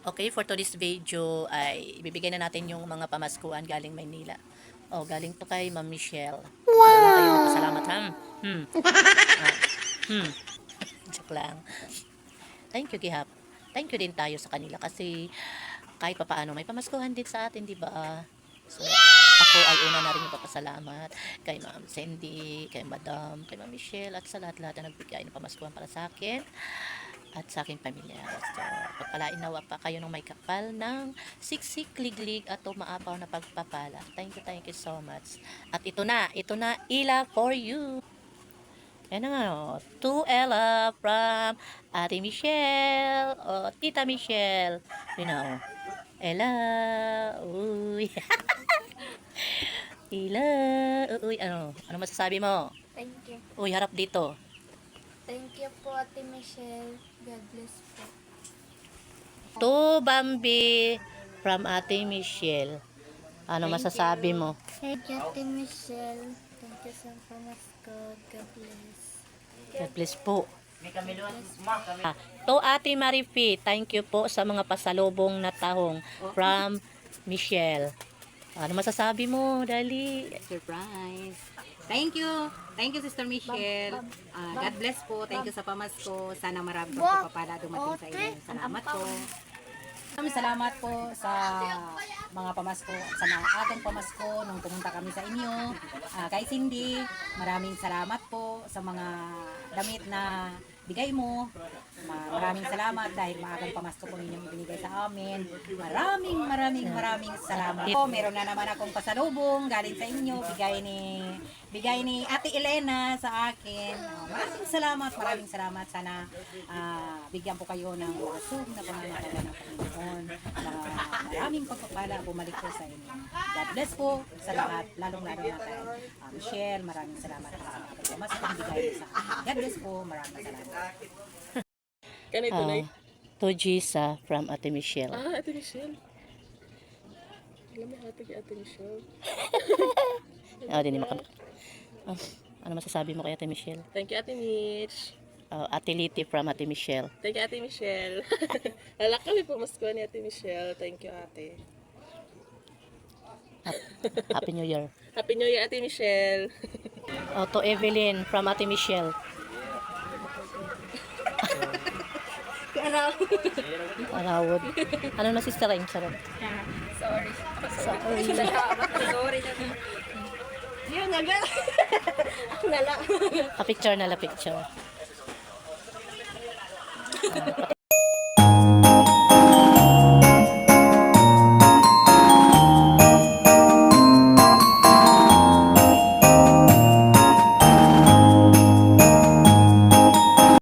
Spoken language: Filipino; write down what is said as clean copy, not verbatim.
Okay, for today's video ay ibibigay na natin yung mga pamaskuhan galing Maynila. Oh, galing to kay Ma'am Michelle. Wow! Kayo magpasalamat, ha? Ah, hmm. Joke lang. Thank you, Gihap. Thank you din tayo sa kanila kasi kahit papaano may pamaskuhan din sa atin, di ba? So, ako ay una na rin magpapasalamat kay Ma'am Cindy, kay Madam, kay Ma'am Michelle at sa lahat-lahat na nagbigay ng pamaskuhan para sa akin at sa aking pamilya. So, pagpalain nawa pa kayo ng may kapal ng siksik, liglig at umaapaw na pagpapala. Thank you so much. At ito na, Ila for you. Yan na nga, to Ella from Ate Michelle, o Tita Michelle. You know, Ella, uy. Ila, uy, ano masasabi mo? Thank you. Uy, harap dito. Thank you po, Ate Michelle. God bless po. To Bambi from Ate Michelle. Ano masasabi mo? Thank you, Ate Michelle. Thank you sa pamasko. God bless. God bless po. To Ate Marifi, thank you po sa mga pasalubong na tahong from Michelle. Ano masasabi mo? Dali. Surprise. Thank you. Thank you, Sister Michelle. God bless po. Thank you sa pamasko. Sana marami pang papala dumating sa inyo. Salamat po. Maraming salamat po sa mga pamasko, sa mga ating pamasko nung pumunta kami sa inyo. Kay Cindy, maraming salamat po sa mga damit na bigay mo. Maraming salamat dahil maagang pamasko po ninyong ibinigay sa amin. Maraming salamat po. Meron na naman akong pasalubong galing sa inyo. Bigay ni Ate Elena sa akin. Maraming salamat. Sana bigyan po kayo ng wasog na pangangalaga ng Panginoon. Maraming pagpapala bumalik po sa inyo. God bless po sa lahat, lalong-lalo na tayo. Michelle, maraming salamat sa mga pagpapamasko na bigay sa akin. God bless po, maraming salamat. Ganito na To Gisa from Ate Michelle. Ate Michelle. Alam mo ate kay Ate Michelle. Di naman ano masasabi mo kay Ate Michelle? Thank you, Ate Mitch. Ate Liti from Ate Michelle. Thank you, Ate Michelle. Alak kami po Pasko ni Ate Michelle. Thank you, ate. Happy New Year. Happy New Year, Ate Michelle. To Evelyn from Ate Michelle. Arawod. Ano na sister Rain? Sarap. Sorry. Sorry. Yun, nagal. La picture.